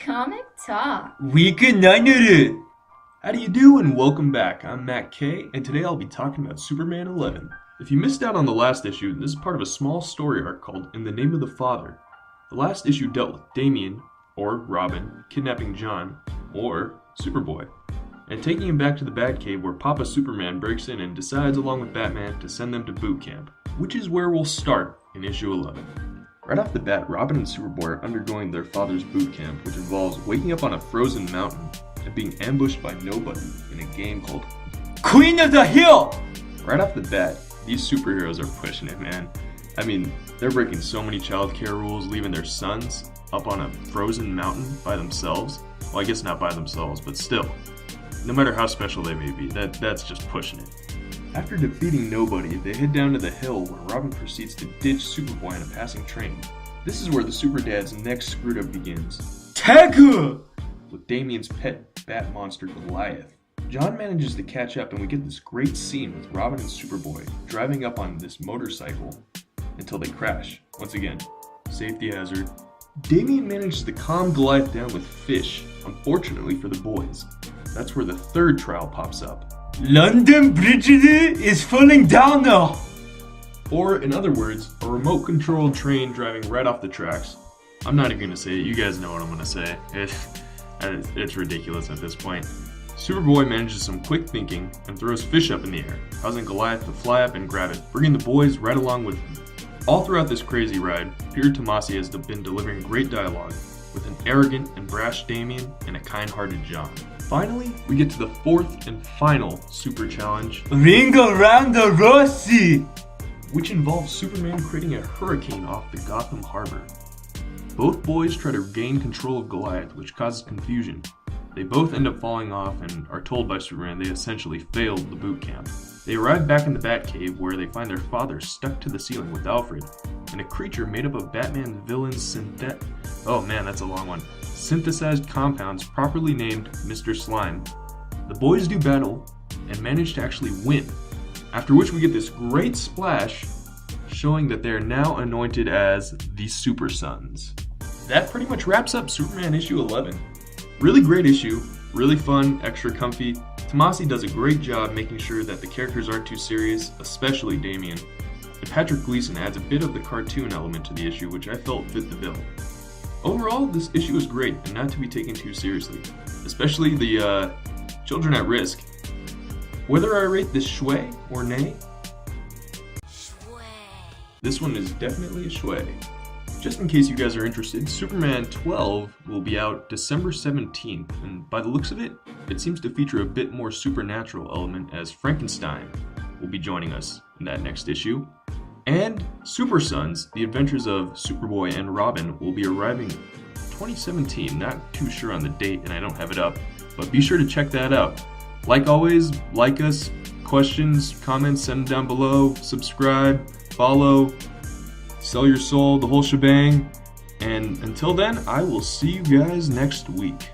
Comic Talk. Week 9. How do you do and welcome back. I'm Matt K, and today I'll be talking about Superman 11. If you missed out on the last issue, this is part of a small story arc called In the Name of the Father. The last issue dealt with Damian, or Robin, kidnapping John, or Superboy, and taking him back to the Batcave where Papa Superman breaks in and decides along with Batman to send them to boot camp, which is where we'll start in issue 11. Right off the bat, Robin and Superboy are undergoing their father's boot camp, which involves waking up on a frozen mountain and being ambushed by nobody in a game called Queen of the Hill! Right off the bat, these superheroes are pushing it, man. I mean, they're breaking so many childcare rules, leaving their sons up on a frozen mountain by themselves. Well, I guess not by themselves, but still. No matter how special they may be, that's just pushing it. After defeating nobody, they head down to the hill where Robin proceeds to ditch Superboy in a passing train. This is where the Super Dad's next screw-up begins. Tagger! With Damian's pet bat monster Goliath. John manages to catch up and we get this great scene with Robin and Superboy driving up on this motorcycle until they crash. Once again, safety hazard. Damian manages to calm Goliath down with fish, unfortunately for the boys. That's where the third trial pops up. London Bridge is falling down now! Or, in other words, a remote-controlled train driving right off the tracks. I'm not even going to say it, you guys know what I'm going to say. It's ridiculous at this point. Superboy manages some quick thinking and throws fish up in the air, causing Goliath to fly up and grab it, bringing the boys right along with him. All throughout this crazy ride, Peter Tomasi has been delivering great dialogue, with an arrogant and brash Damian and a kind-hearted John. Finally, we get to the fourth and final super challenge, Ring Around the Rossi, which involves Superman creating a hurricane off the Gotham Harbor. Both boys try to gain control of Goliath, which causes confusion. They both end up falling off and are told by Superman they essentially failed the boot camp. They arrive back in the Batcave where they find their father stuck to the ceiling with Alfred, and a creature made up of Batman's villain's synthesized compounds properly named Mr. Slime. The boys do battle and manage to actually win, after which we get this great splash showing that they are now anointed as the Supersons. That pretty much wraps up Superman issue 11. Really great issue, really fun, extra comfy. Tomasi does a great job making sure that the characters aren't too serious, especially Damian. And Patrick Gleason adds a bit of the cartoon element to the issue, which I felt fit the bill. Overall, this issue is great and not to be taken too seriously, especially the children at risk. Whether I rate this shway or nay, this one is definitely a shway. Just in case you guys are interested, Superman 12 will be out December 17th, and by the looks of it, it seems to feature a bit more supernatural element as Frankenstein will be joining us in that next issue. And Supersons, the adventures of Superboy and Robin, will be arriving 2017. Not too sure on the date and I don't have it up, but be sure to check that out. Like always, like us, questions, comments, send them down below, subscribe, follow, sell your soul, the whole shebang. And until then, I will see you guys next week.